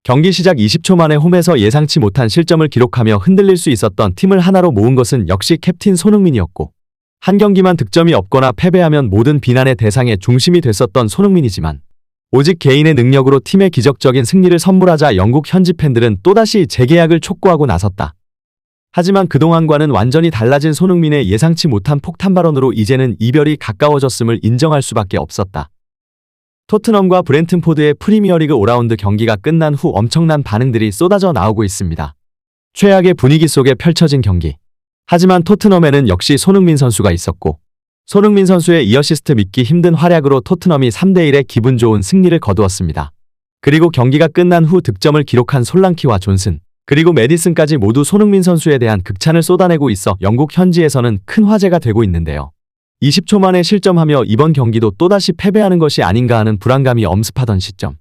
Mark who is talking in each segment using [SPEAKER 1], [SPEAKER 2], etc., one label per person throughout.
[SPEAKER 1] 경기 시작 20초 만에 홈에서 예상치 못한 실점을 기록하며 흔들릴 수 있었던 팀을 하나로 모은 것은 역시 캡틴 손흥민이었고, 한 경기만 득점이 없거나 패배하면 모든 비난의 대상의 중심이 됐었던 손흥민이지만 오직 개인의 능력으로 팀에 기적적인 승리를 선물하자 영국 현지 팬들은 또다시 재계약을 촉구하고 나섰다. 하지만 그동안과는 완전히 달라진 손흥민의 예상치 못한 폭탄 발언으로 이제는 이별이 가까워졌음을 인정할 수밖에 없었다. 토트넘과 브렌튼포드의 프리미어리그 5라운드 경기가 끝난 후 엄청난 반응들이 쏟아져 나오고 있습니다. 최악의 분위기 속에 펼쳐진 경기. 하지만 토트넘에는 역시 손흥민 선수가 있었고, 손흥민 선수의 2어시스트 믿기 힘든 활약으로 토트넘이 3대1의 기분 좋은 승리를 거두었습니다. 그리고 경기가 끝난 후 득점을 기록한 솔랑키와 존슨, 그리고 메디슨까지 모두 손흥민 선수에 대한 극찬을 쏟아내고 있어 영국 현지에서는 큰 화제가 되고 있는데요. 20초 만에 실점하며 이번 경기도 또다시 패배하는 것이 아닌가 하는 불안감이 엄습하던 시점.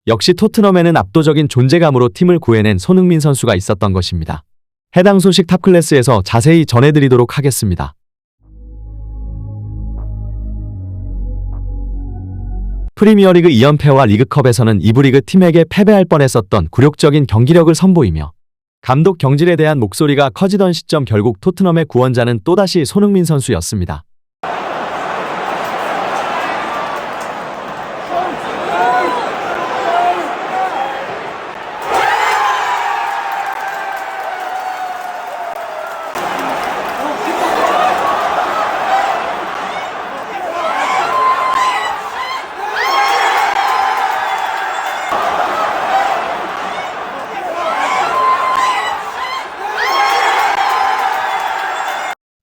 [SPEAKER 1] 역시 토트넘에는 압도적인 존재감으로 팀을 구해낸 손흥민 선수가 있었던 것입니다. 해당 소식 탑클래스에서 자세히 전해드리도록 하겠습니다. 프리미어리그 2연패와 리그컵에서는 2부 리그 팀에게 패배할 뻔했었던 굴욕적인 경기력을 선보이며 감독 경질에 대한 목소리가 커지던 시점 결국 토트넘의 구원자는 또다시 손흥민 선수였습니다.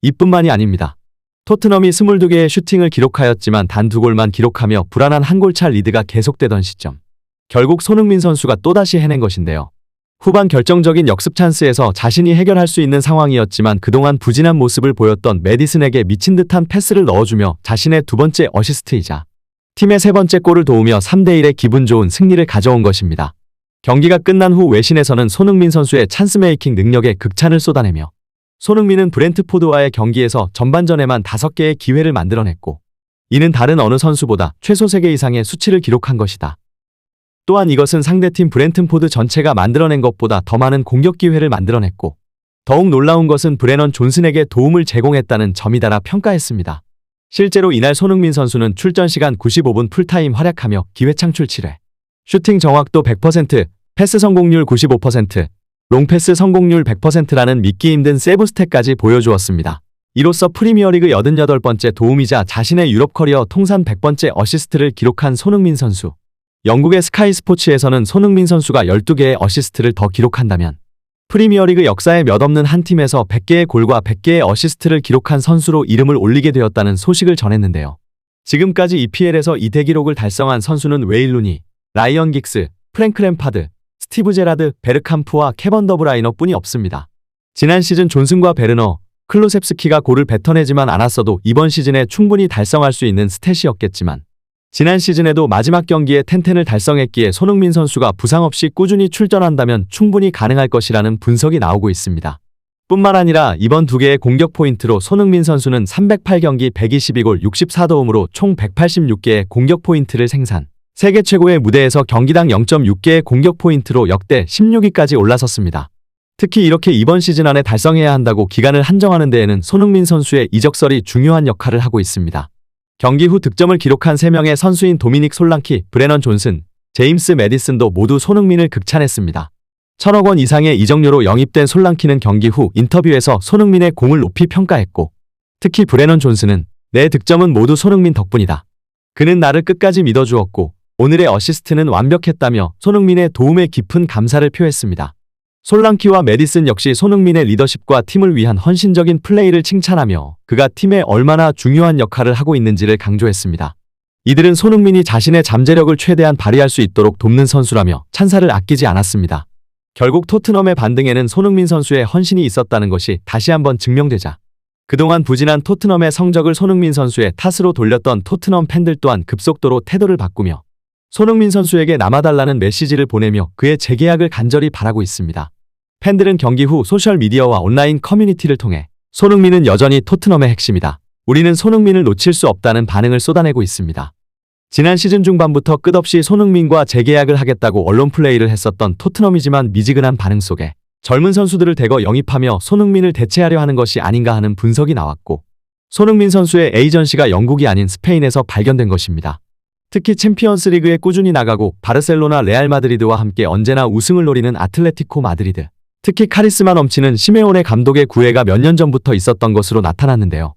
[SPEAKER 1] 이뿐만이 아닙니다. 토트넘이 22개의 슈팅을 기록하였지만 단 2골만 기록하며 불안한 한 골차 리드가 계속되던 시점. 결국 손흥민 선수가 또다시 해낸 것인데요. 후반 결정적인 역습 찬스에서 자신이 해결할 수 있는 상황이었지만 그동안 부진한 모습을 보였던 메디슨에게 미친 듯한 패스를 넣어주며 자신의 2번째 어시스트이자 팀의 3번째 골을 도우며 3대1의 기분 좋은 승리를 가져온 것입니다. 경기가 끝난 후 외신에서는 손흥민 선수의 찬스 메이킹 능력에 극찬을 쏟아내며 손흥민은 브렌트포드와의 경기에서 전반전에만 5개의 기회를 만들어냈고, 이는 다른 어느 선수보다 최소 3개 이상의 수치를 기록한 것이다. 또한 이것은 상대팀 브렌튼포드 전체가 만들어낸 것보다 더 많은 공격 기회를 만들어냈고, 더욱 놀라운 것은 브레넌 존슨에게 도움을 제공했다는 점이다라 평가했습니다. 실제로 이날 손흥민 선수는 출전 시간 95분 풀타임 활약하며 기회 창출 7회, 슈팅 정확도 100%, 패스 성공률 95%, 롱패스 성공률 100%라는 믿기 힘든 세브 스탯까지 보여주었습니다. 이로써 프리미어리그 88번째 도움이자 자신의 유럽 커리어 통산 100번째 어시스트를 기록한 손흥민 선수. 영국의 스카이 스포츠에서는 손흥민 선수가 12개의 어시스트를 더 기록한다면 프리미어리그 역사에 몇 없는 한 팀에서 100개의 골과 100개의 어시스트를 기록한 선수로 이름을 올리게 되었다는 소식을 전했는데요. 지금까지 EPL에서 이 대기록을 달성한 선수는 웨인 루니, 라이언 긱스, 프랭크 램파드, 스티브 제라드, 베르캄프와 케번 더브라이너 뿐이 없습니다. 지난 시즌 존슨과 베르너, 클로셉스키가 골을 뱉어내지만 않았어도 이번 시즌에 충분히 달성할 수 있는 스탯이었겠지만 지난 시즌에도 마지막 경기에 텐텐을 달성했기에 손흥민 선수가 부상 없이 꾸준히 출전한다면 충분히 가능할 것이라는 분석이 나오고 있습니다. 뿐만 아니라 이번 2개의 공격 포인트로 손흥민 선수는 308경기 122골 64도움으로 총 186개의 공격 포인트를 생산. 세계 최고의 무대에서 경기당 0.6개의 공격 포인트로 역대 16위까지 올라섰습니다. 특히 이렇게 이번 시즌 안에 달성해야 한다고 기간을 한정하는 데에는 손흥민 선수의 이적설이 중요한 역할을 하고 있습니다. 경기 후 득점을 기록한 3명의 선수인 도미닉 솔랑키, 브레넌 존슨, 제임스 메디슨도 모두 손흥민을 극찬했습니다. 1,000억 원 이상의 이적료로 영입된 솔랑키는 경기 후 인터뷰에서 손흥민의 공을 높이 평가했고, 특히 브레넌 존슨은 내 득점은 모두 손흥민 덕분이다. 그는 나를 끝까지 믿어주었고 오늘의 어시스트는 완벽했다며 손흥민의 도움에 깊은 감사를 표했습니다. 솔랑키와 메디슨 역시 손흥민의 리더십과 팀을 위한 헌신적인 플레이를 칭찬하며 그가 팀에 얼마나 중요한 역할을 하고 있는지를 강조했습니다. 이들은 손흥민이 자신의 잠재력을 최대한 발휘할 수 있도록 돕는 선수라며 찬사를 아끼지 않았습니다. 결국 토트넘의 반등에는 손흥민 선수의 헌신이 있었다는 것이 다시 한번 증명되자 그동안 부진한 토트넘의 성적을 손흥민 선수의 탓으로 돌렸던 토트넘 팬들 또한 급속도로 태도를 바꾸며 손흥민 선수에게 남아달라는 메시지를 보내며 그의 재계약을 간절히 바라고 있습니다. 팬들은 경기 후 소셜미디어와 온라인 커뮤니티를 통해 손흥민은 여전히 토트넘의 핵심이다. 우리는 손흥민을 놓칠 수 없다는 반응을 쏟아내고 있습니다. 지난 시즌 중반부터 끝없이 손흥민과 재계약을 하겠다고 언론 플레이를 했었던 토트넘이지만 미지근한 반응 속에 젊은 선수들을 대거 영입하며 손흥민을 대체하려 하는 것이 아닌가 하는 분석이 나왔고, 손흥민 선수의 에이전시가 영국이 아닌 스페인에서 발견된 것입니다. 특히 챔피언스 리그에 꾸준히 나가고 바르셀로나, 레알 마드리드와 함께 언제나 우승을 노리는 아틀레티코 마드리드, 특히 카리스마 넘치는 시메오네 감독의 구애가 몇 년 전부터 있었던 것으로 나타났는데요.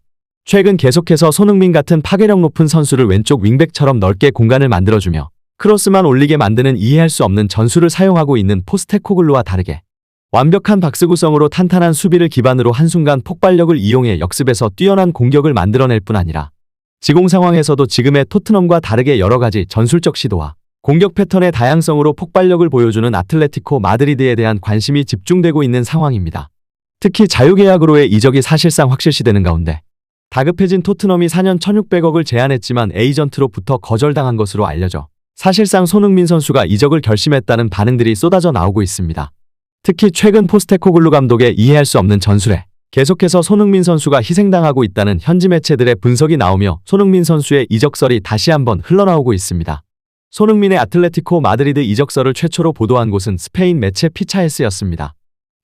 [SPEAKER 1] 최근 계속해서 손흥민 같은 파괴력 높은 선수를 왼쪽 윙백처럼 넓게 공간을 만들어주며 크로스만 올리게 만드는 이해할 수 없는 전술을 사용하고 있는 포스테코글루와 다르게 완벽한 박스구성으로 탄탄한 수비를 기반으로 한순간 폭발력을 이용해 역습에서 뛰어난 공격을 만들어낼 뿐 아니라 지공 상황에서도 지금의 토트넘과 다르게 여러 가지 전술적 시도와 공격 패턴의 다양성으로 폭발력을 보여주는 아틀레티코 마드리드에 대한 관심이 집중되고 있는 상황입니다. 특히 자유계약으로의 이적이 사실상 확실시되는 가운데 다급해진 토트넘이 4년 1,600억을 제안했지만 에이전트로부터 거절당한 것으로 알려져 사실상 손흥민 선수가 이적을 결심했다는 반응들이 쏟아져 나오고 있습니다. 특히 최근 포스테코글루 감독의 이해할 수 없는 전술에 계속해서 손흥민 선수가 희생당하고 있다는 현지 매체들의 분석이 나오며 손흥민 선수의 이적설이 다시 한번 흘러나오고 있습니다. 손흥민의 아틀레티코 마드리드 이적설을 최초로 보도한 곳은 스페인 매체 피차에스였습니다.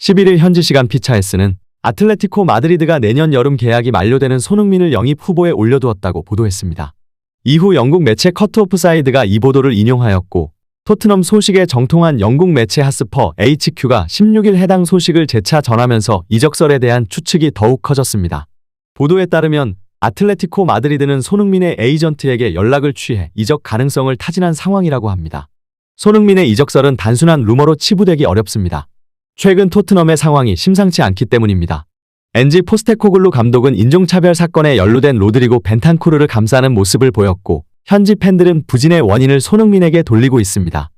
[SPEAKER 1] 11일 현지 시간 피차에스는 아틀레티코 마드리드가 내년 여름 계약이 만료되는 손흥민을 영입 후보에 올려두었다고 보도했습니다. 이후 영국 매체 커트오프사이드가 이 보도를 인용하였고, 토트넘 소식에 정통한 영국 매체 핫스퍼 HQ가 16일 해당 소식을 재차 전하면서 이적설에 대한 추측이 더욱 커졌습니다. 보도에 따르면 아틀레티코 마드리드는 손흥민의 에이전트에게 연락을 취해 이적 가능성을 타진한 상황이라고 합니다. 손흥민의 이적설은 단순한 루머로 치부되기 어렵습니다. 최근 토트넘의 상황이 심상치 않기 때문입니다. 엔지 포스테코글루 감독은 인종차별 사건에 연루된 로드리고 벤탄쿠르를 감싸는 모습을 보였고, 현지 팬들은 부진의 원인을 손흥민에게 돌리고 있습니다.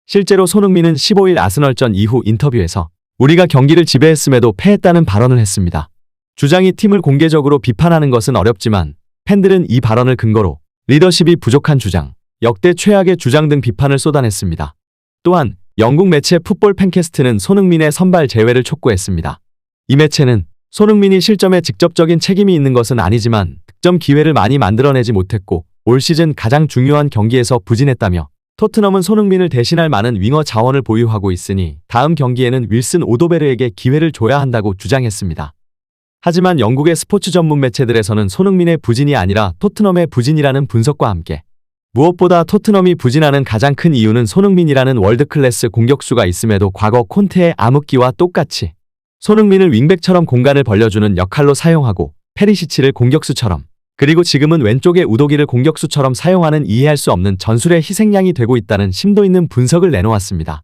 [SPEAKER 1] 실제로 손흥민은 15일 아스널전 이후 인터뷰에서 우리가 경기를 지배했음에도 패했다는 발언을 했습니다. 주장이 팀을 공개적으로 비판하는 것은 어렵지만 팬들은 이 발언을 근거로 리더십이 부족한 주장, 역대 최악의 주장 등 비판을 쏟아냈습니다. 또한 영국 매체 풋볼 팬캐스트는 손흥민의 선발 제외를 촉구했습니다. 이 매체는 손흥민이 실점에 직접적인 책임이 있는 것은 아니지만 득점 기회를 많이 만들어내지 못했고 올 시즌 가장 중요한 경기에서 부진했다며, 토트넘은 손흥민을 대신할 많은 윙어 자원을 보유하고 있으니 다음 경기에는 윌슨 오도베르에게 기회를 줘야 한다고 주장했습니다. 하지만 영국의 스포츠 전문 매체들에서는 손흥민의 부진이 아니라 토트넘의 부진이라는 분석과 함께 무엇보다 토트넘이 부진하는 가장 큰 이유는 손흥민이라는 월드클래스 공격수가 있음에도 과거 콘테의 암흑기와 똑같이 손흥민을 윙백처럼 공간을 벌려주는 역할로 사용하고 페리시치를 공격수처럼, 그리고 지금은 왼쪽의 우도기를 공격수처럼 사용하는 이해할 수 없는 전술의 희생양이 되고 있다는 심도 있는 분석을 내놓았습니다.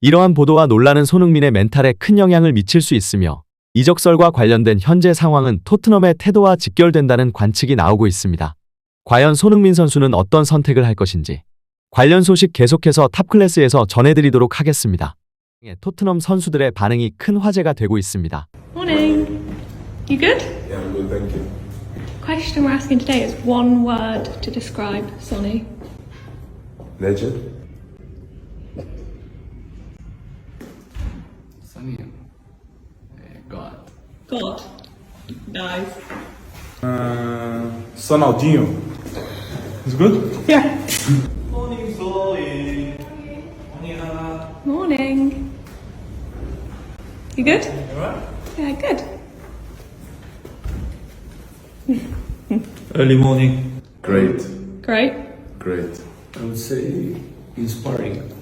[SPEAKER 1] 이러한 보도와 논란은 손흥민의 멘탈에 큰 영향을 미칠 수 있으며 이적설과 관련된 현재 상황은 토트넘의 태도와 직결된다는 관측이 나오고 있습니다. 과연 손흥민 선수는 어떤 선택을 할 것인지 관련 소식 계속해서 탑클래스에서 전해드리도록 하겠습니다. 토트넘 선수들의 반응이 큰 화제가 되고 있습니다.
[SPEAKER 2] Morning. You good?
[SPEAKER 3] Yeah, I'm good, thank you.
[SPEAKER 2] Question we're asking today is one word to describe Sonny.
[SPEAKER 3] Legend?
[SPEAKER 4] Sunny. God.
[SPEAKER 2] God. Nice.
[SPEAKER 3] Sonaldinho. It's good?
[SPEAKER 2] Yeah.
[SPEAKER 3] Morning, Zoe.
[SPEAKER 2] Morning. You good?
[SPEAKER 3] Alright.
[SPEAKER 2] Yeah, good.
[SPEAKER 5] Early morning,
[SPEAKER 3] Great,
[SPEAKER 2] Great.
[SPEAKER 3] great.
[SPEAKER 5] I would say inspiring.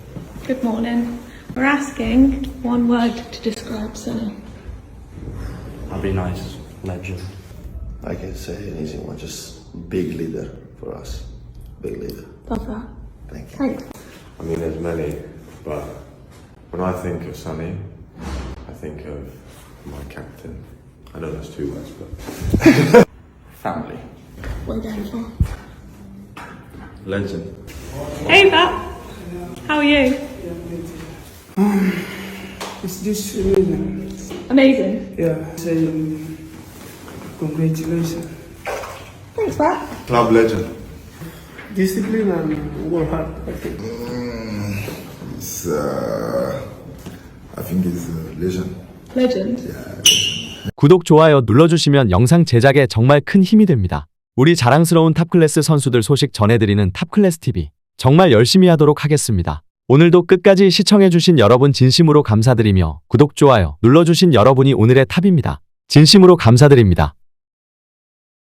[SPEAKER 2] Good morning. We're asking one word to describe Sonny.
[SPEAKER 4] I'll be nice. Legend.
[SPEAKER 6] I can say an easy one, just big leader for us. Big leader.
[SPEAKER 2] Love that.
[SPEAKER 6] Thank you.
[SPEAKER 2] Thanks.
[SPEAKER 3] I mean, there's many, but when I think of Sonny, I think of my captain. I know that's 2 words, but family.
[SPEAKER 2] What are you going for?
[SPEAKER 3] Legend.
[SPEAKER 2] Hey, Pat. How are you?
[SPEAKER 7] It's just amazing.
[SPEAKER 2] Amazing.
[SPEAKER 7] Yeah, saying congratulations.
[SPEAKER 2] Thanks, Pat.
[SPEAKER 3] Club legend.
[SPEAKER 7] Discipline and work hard, I think.
[SPEAKER 6] It's, I think it's a legend.
[SPEAKER 2] Legend.
[SPEAKER 1] 구독, 좋아요 눌러주시면 영상 제작에 정말 큰 힘이 됩니다. 우리 자랑스러운 탑클래스 선수들 소식 전해드리는 탑클래스 TV. 정말 열심히 하도록 하겠습니다. 오늘도 끝까지 시청해주신 여러분 진심으로 감사드리며 구독, 좋아요 눌러주신 여러분이 오늘의 탑입니다. 진심으로 감사드립니다.